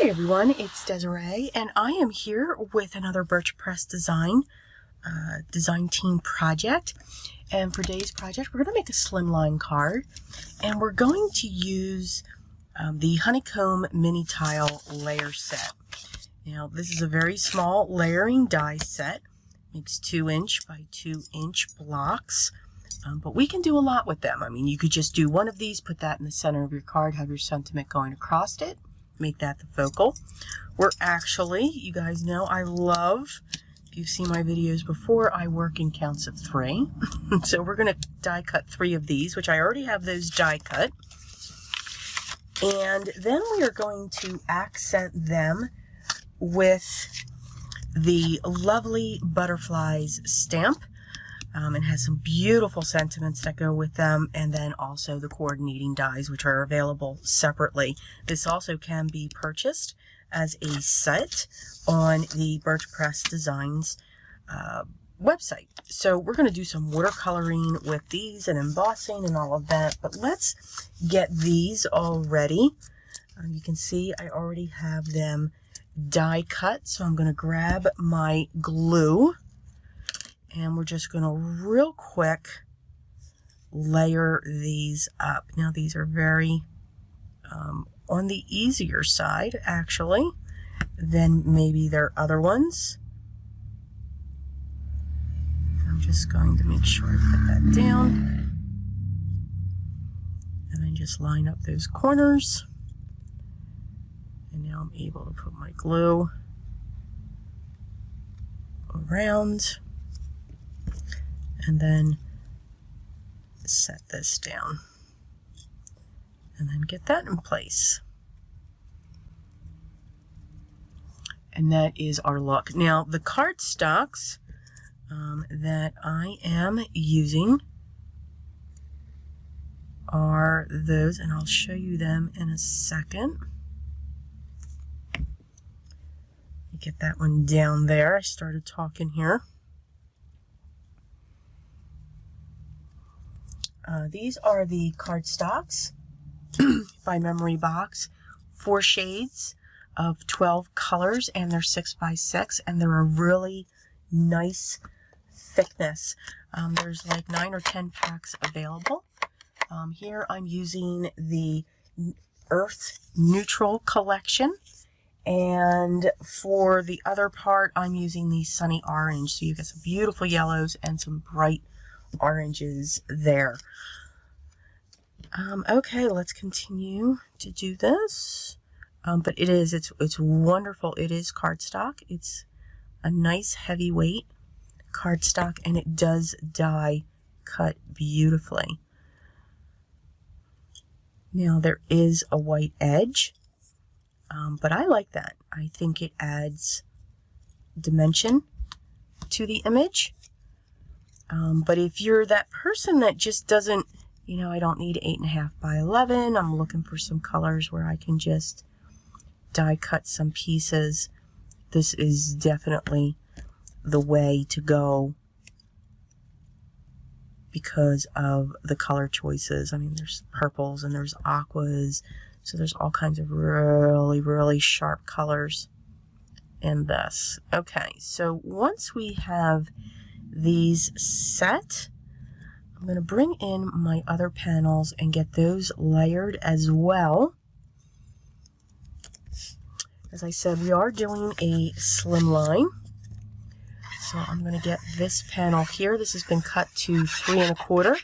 Hi everyone, it's Desiree and I am here with another Birch Press Design design team project. And for today's project we're going to make a slimline card, and we're going to use the honeycomb mini tile layer set. Now this is a very small layering die set, makes 2" by 2" blocks. But we can do a lot with them. I mean, you could just do one of these, put that in the center of your card, have your sentiment going across it, make that the focal. We're actually, you guys know I love, if you've seen my videos before, I work in counts of 3. So we're going to die cut 3 of these, which I already have those die cut. And then we are going to accent them with the lovely Butterflies stamp. It has some beautiful sentiments that go with them, and then also the coordinating dies, which are available separately. This also can be purchased as a set on the Birch Press Designs website. So we're going to do some watercoloring with these and embossing and all of that, but let's get these all ready. You can see I already have them die cut, so I'm going to grab my glue. And we're just going to real quick layer these up. Now these are very on the easier side actually than maybe their other ones. I'm just going to make sure I put that down. And then just line up those corners. And now I'm able to put my glue around. And then set this down and then get that in place. And that is our look. Now the cardstocks that I am using are those, and I'll show you them in a second. Get that one down there. I started talking here. These are the cardstocks by Memory Box, 4 shades of 12 colors, and they're 6 by 6, and they're a really nice thickness. There's like 9 or 10 packs available. Here I'm using the Earth Neutral collection, and for the other part I'm using the Sunny Orange. So you get some beautiful yellows and some bright oranges there. Okay, let's continue to do this. But it's wonderful. It is cardstock. It's a nice heavyweight cardstock, and it does die cut beautifully. Now there is a white edge, but I like that. I think it adds dimension to the image. But if you're that person that just doesn't, you know, I don't need 8.5 by 11, I'm looking for some colors where I can just die cut some pieces, this is definitely the way to go because of the color choices. I mean, there's purples and there's aquas, so there's all kinds of really, really sharp colors in this. Okay, so once we have these set, I'm going to bring in my other panels and get those layered as well. As I said, we are doing a slimline. So I'm going to get this panel here. This has been cut to 3¼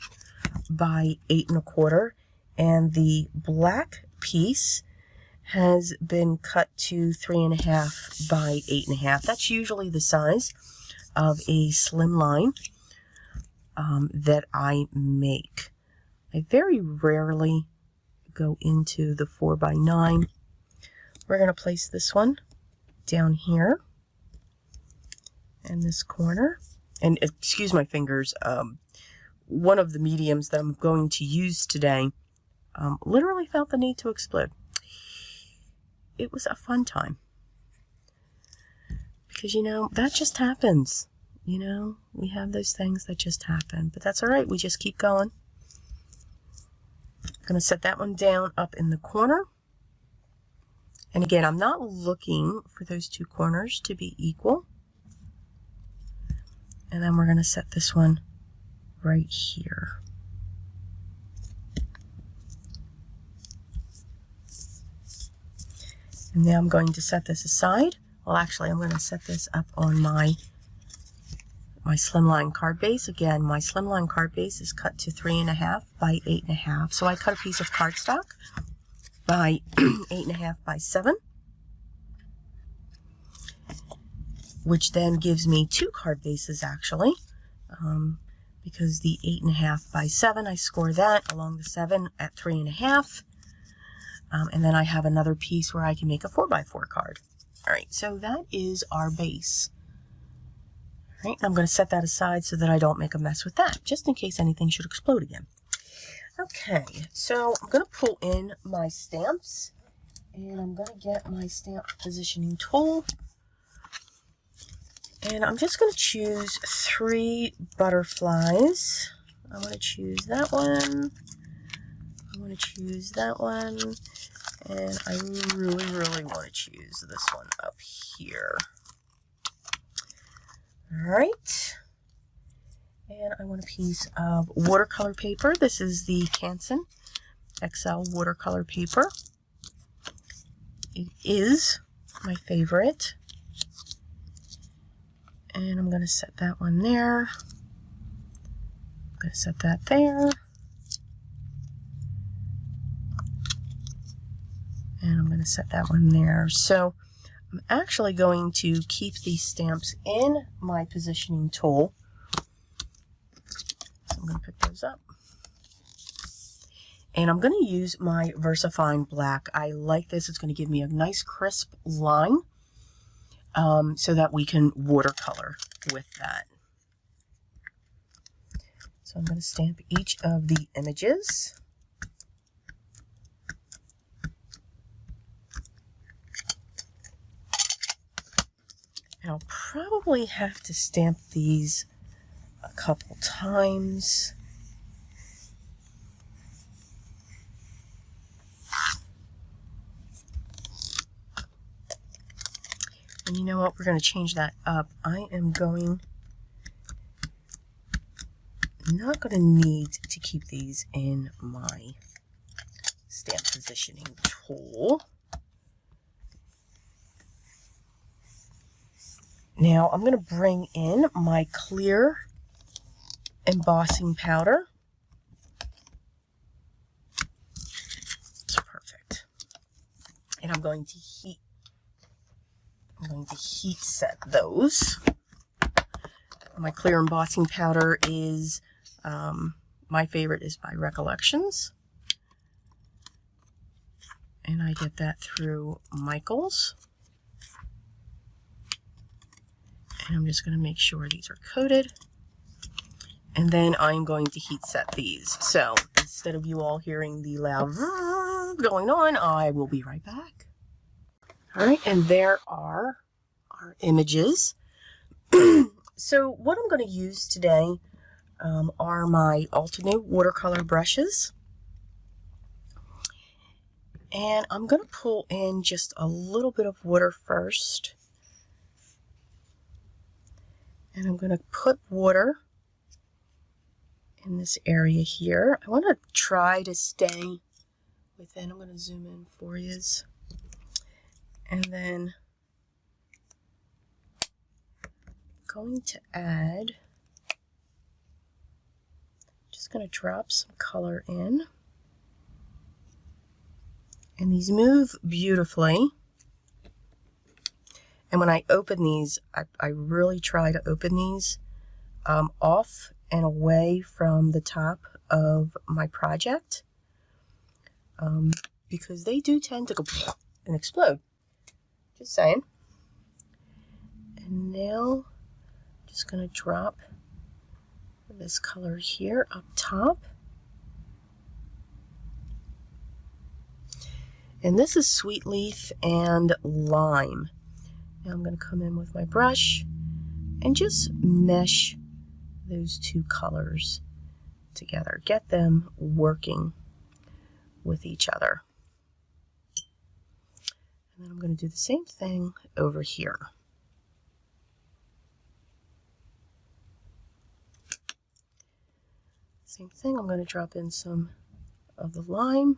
by 8¼ and the black piece has been cut to 3½ by 8½. That's usually the size of a slimline that I make. I very rarely go into the 4 by 9. We're going to place this one down here in this corner. And excuse my fingers, one of the mediums that I'm going to use today literally felt the need to explode. It was a fun time. Because, you know, that just happens. You know, we have those things that just happen, but that's all right. We just keep going. I'm going to set that one down up in the corner. And again, I'm not looking for those two corners to be equal. And then we're going to set this one right here. And now I'm going to set this aside. Well, actually, I'm going to set this up on my Slimline card base. Again, my Slimline card base is cut to 3.5 by 8.5. So I cut a piece of cardstock by 8.5 by 7, which then gives me 2 card bases actually, because the 8.5 by 7, I score that along the 7 at 3.5. And then I have another piece where I can make a 4x4 card. All right, so that is our base. All right, I'm going to set that aside so that I don't make a mess with that, just in case anything should explode again. Okay, so I'm going to pull in my stamps, and I'm going to get my stamp positioning tool. And I'm just going to choose 3 butterflies. I want to choose that one. I want to choose that one. And I really, really want to choose this one up here. All right. And I want a piece of watercolor paper. This is the Canson XL watercolor paper. It is my favorite. And I'm going to set that one there. I'm going to set that there. And I'm going to set that one there. So I'm actually going to keep these stamps in my positioning tool. So I'm going to pick those up. And I'm going to use my VersaFine Black. I like this. It's going to give me a nice crisp line so that we can watercolor with that. So I'm going to stamp each of the images. And I'll probably have to stamp these a couple times. And you know what? We're going to change that up. I am not going to need to keep these in my stamp positioning tool. Now I'm going to bring in my clear embossing powder. It's perfect. And I'm going to heat set those. My clear embossing powder is, my favorite is by Recollections. And I get that through Michaels. And I'm just going to make sure these are coated. And then I'm going to heat set these. So instead of you all hearing the loud going on, I will be right back. All right, and there are our images. So what I'm going to use today are my alternate watercolor brushes. And I'm going to pull in just a little bit of water first. And I'm going to put water in this area here. I want to try to stay within, I'm going to zoom in for you. And then I'm going to add, just going to drop some color in. And these move beautifully. And when I open these, I really try to open these off and away from the top of my project because they do tend to go and explode. Just saying. And now I'm just going to drop this color here up top. And this is Sweet Leaf and Lime. Now I'm going to come in with my brush and just mesh those two colors together. Get them working with each other. And then I'm going to do the same thing over here. Same thing, I'm going to drop in some of the lime.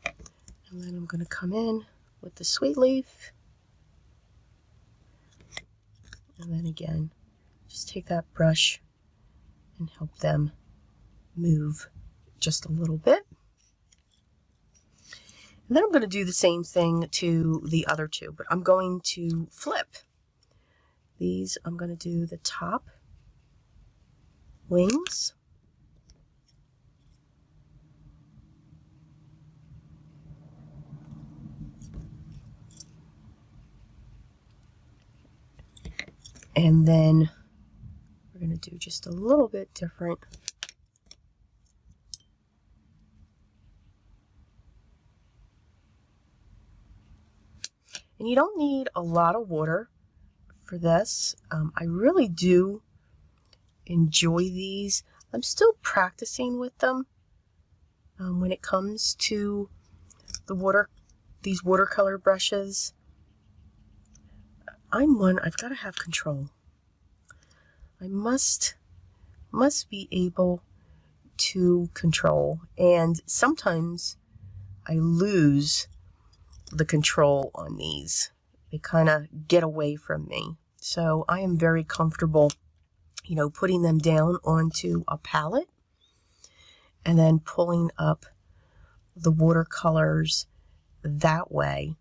And then I'm going to come in with the sweet leaf. And then again, just take that brush and help them move just a little bit. And then I'm going to do the same thing to the other two, but I'm going to flip. These, I'm going to do the top wings. And then we're going to do just a little bit different. And you don't need a lot of water for this. I really do enjoy these. I'm still practicing with them when it comes to these watercolor brushes. I've got to have control. I must be able to control, and sometimes I lose the control on these. They kind of get away from me. So I am very comfortable, you know, putting them down onto a palette and then pulling up the watercolors that way.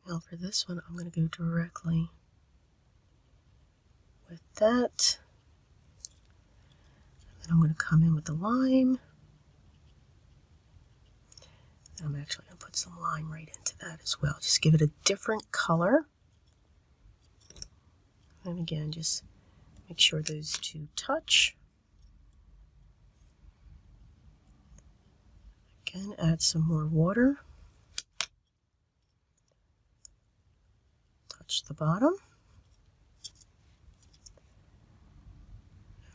Now for this one, I'm going to go directly with that. And I'm going to come in with the lime. And I'm actually going to put some lime right into that as well. Just give it a different color. And again, just make sure those two touch. Again, add some more water. Touch the bottom.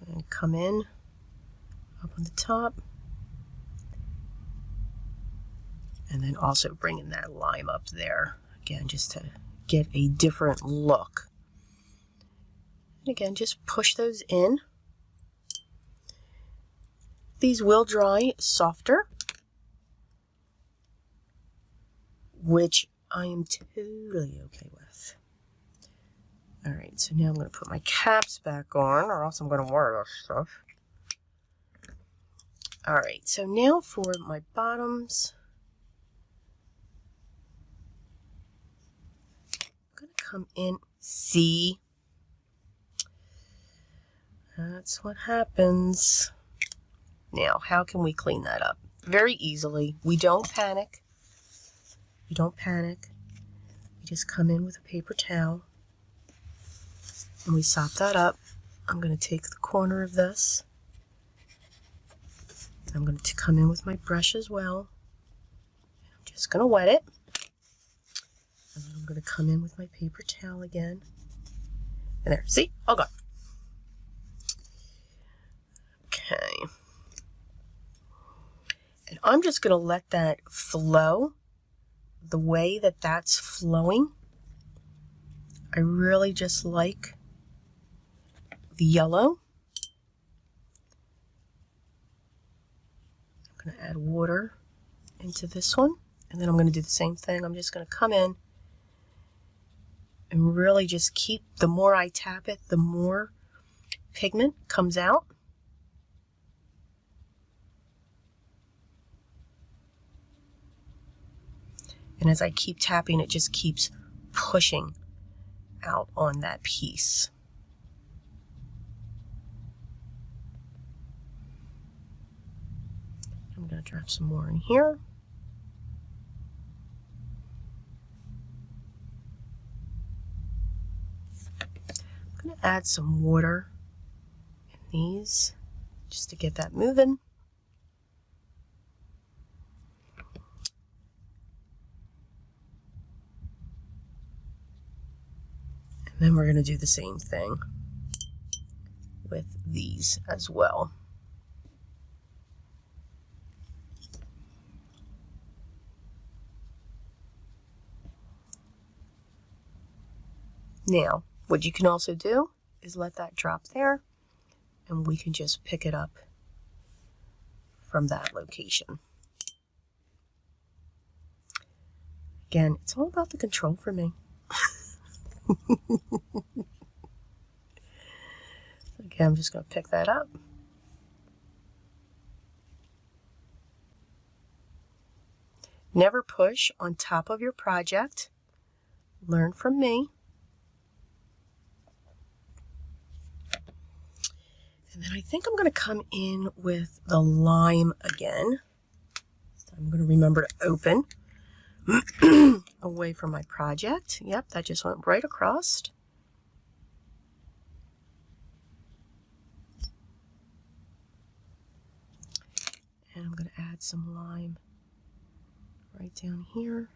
And come in up on the top. And then also bringing that lime up there. Again, just to get a different look. And again, just push those in. These will dry softer, which I am totally okay with. All right, so now I'm going to put my caps back on, or else I'm going to wear this stuff. All right, so now for my bottoms. I'm going to come in. See? That's what happens. Now, how can we clean that up? Very easily. We don't panic. You don't panic. You just come in with a paper towel and we sop that up. I'm going to take the corner of this. I'm going to come in with my brush as well. I'm just going to wet it. And then I'm going to come in with my paper towel again. And there, see? All gone. Okay. And I'm just going to let that flow the way that that's flowing. I really just like the yellow. I'm going to add water into this one, and then I'm going to do the same thing. I'm just going to come in and really just keep, the more I tap it, the more pigment comes out. And as I keep tapping, it just keeps pushing out on that piece. I'm going to drop some more in here. I'm going to add some water in these just to get that moving. And then we're going to do the same thing with these as well. Now, what you can also do is let that drop there, and we can just pick it up from that location. Again, it's all about the control for me. Again, I'm just going to pick that up. Never push on top of your project. Learn from me. And then I think I'm going to come in with the lime again. So I'm going to remember to open away from my project. Yep, that just went right across. And I'm going to add some lime right down here.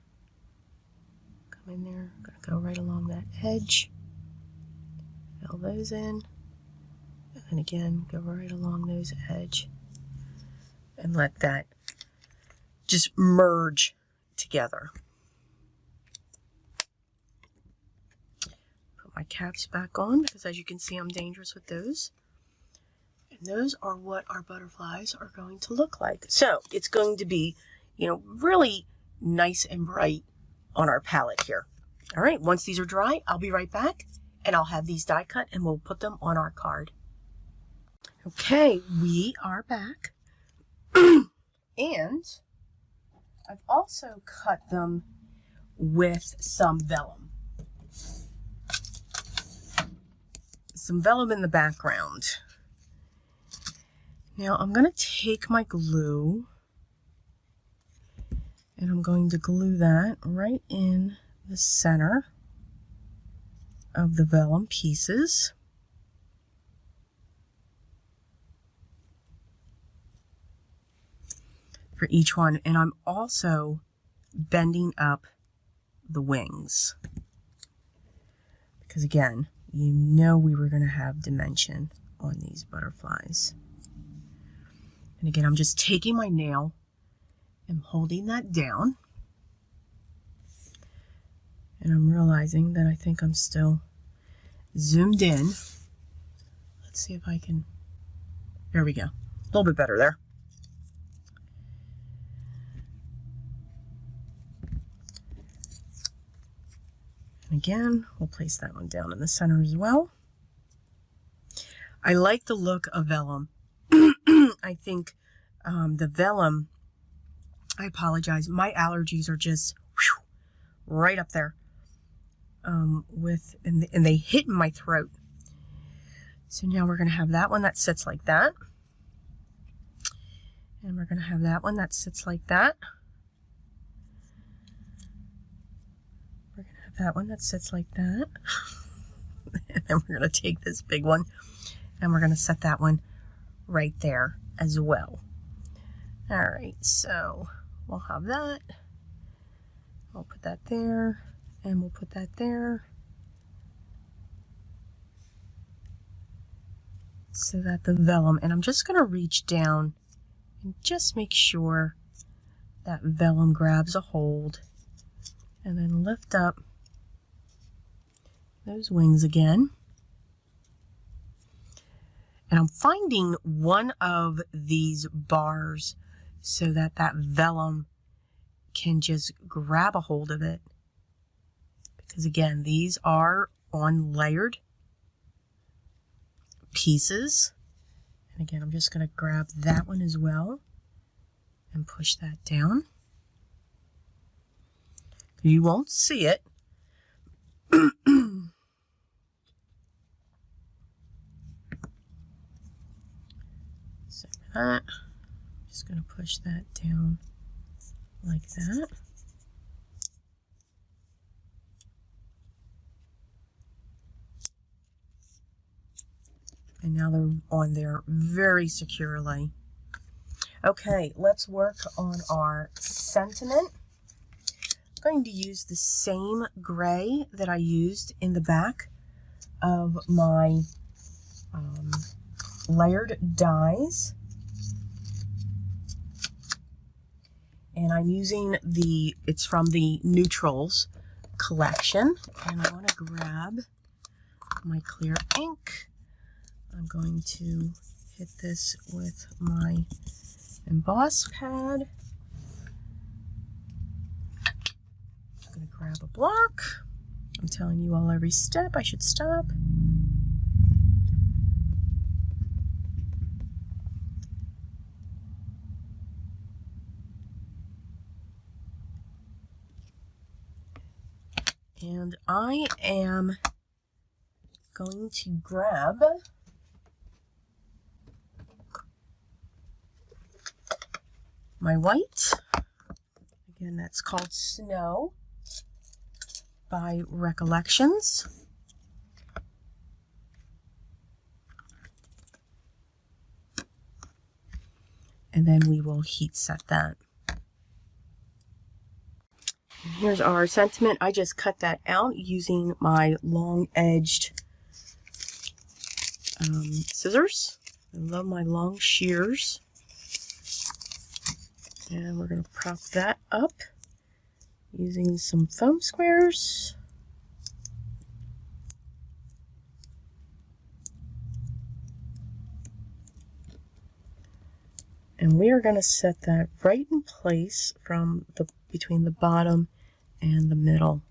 Come in there. I'm going to go right along that edge. Fill those in. And then again, go right along those edge. And let that just merge together. Put my caps back on because, as you can see, I'm dangerous with those. And those are what our butterflies are going to look like. So it's going to be, you know, really nice and bright on our palette here. All right, once these are dry, I'll be right back and I'll have these die cut and we'll put them on our card. Okay, we are back. And I've also cut them with some vellum. Some vellum in the background. Now I'm going to take my glue and I'm going to glue that right in the center of the vellum pieces. For each one, and I'm also bending up the wings because, again, you know we were going to have dimension on these butterflies. And again, I'm just taking my nail and holding that down, and I'm realizing that I think I'm still zoomed in. Let's see if I can, there we go, a little bit better there. Again, we'll place that one down in the center as well. I like the look of vellum. I think the vellum, I apologize, my allergies are just right up there and they hit in my throat. So now we're going to have that one that sits like that. And we're going to have that one that sits like that. That one that sits like that. And then we're going to take this big one and we're going to set that one right there as well. All right, so we'll have that. We'll put that there and we'll put that there. So that the vellum, and I'm just going to reach down and just make sure that vellum grabs a hold and then lift up those wings again. And I'm finding one of these bars so that that vellum can just grab a hold of it. Because again, these are on layered pieces. And again, I'm just going to grab that one as well and push that down. You won't see it. So that, I'm just going to push that down like that. And now they're on there very securely. Okay, let's work on our sentiment. I'm going to use the same gray that I used in the back of my layered dies. And I'm using it's from the Neutrals collection. And I want to grab my clear ink. I'm going to hit this with my emboss pad. I'm going to grab a block. I'm telling you all every step. I should stop. And I am going to grab my white. Again, that's called Snow by Recollections. And then we will heat set that. And here's our sentiment. I just cut that out using my long-edged scissors. I love my long shears. And we're going to prop that up using some foam squares. And we are going to set that right in place from between the bottom and the middle.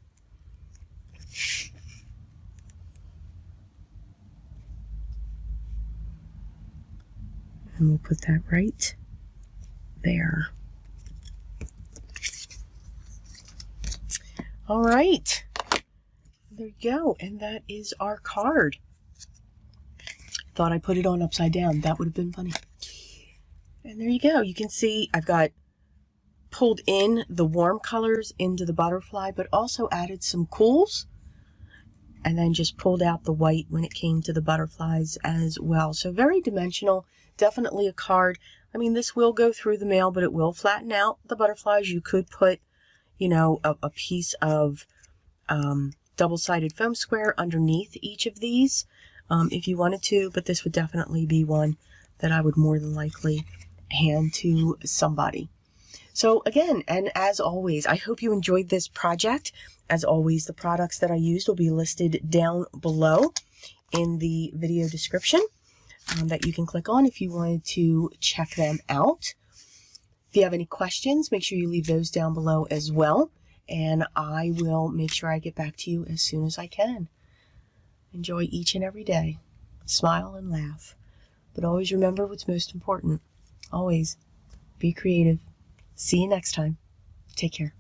And we'll put that right there. All right, there you go, and that is our card. Thought I put it on upside down. That would have been funny. And there you go. You can see I've got pulled in the warm colors into the butterfly, but also added some cools, and then just pulled out the white when it came to the butterflies as well. So very dimensional, definitely a card. I mean, this will go through the mail, but it will flatten out the butterflies. You could put, you know, a piece of double-sided foam square underneath each of these if you wanted to, but this would definitely be one that I would more than likely hand to somebody. So again, and as always, I hope you enjoyed this project. As always, the products that I used will be listed down below in the video description that you can click on if you wanted to check them out. If you have any questions, make sure you leave those down below as well, and I will make sure I get back to you as soon as I can. Enjoy each and every day. Smile and laugh. But always remember what's most important. Always be creative. See you next time. Take care.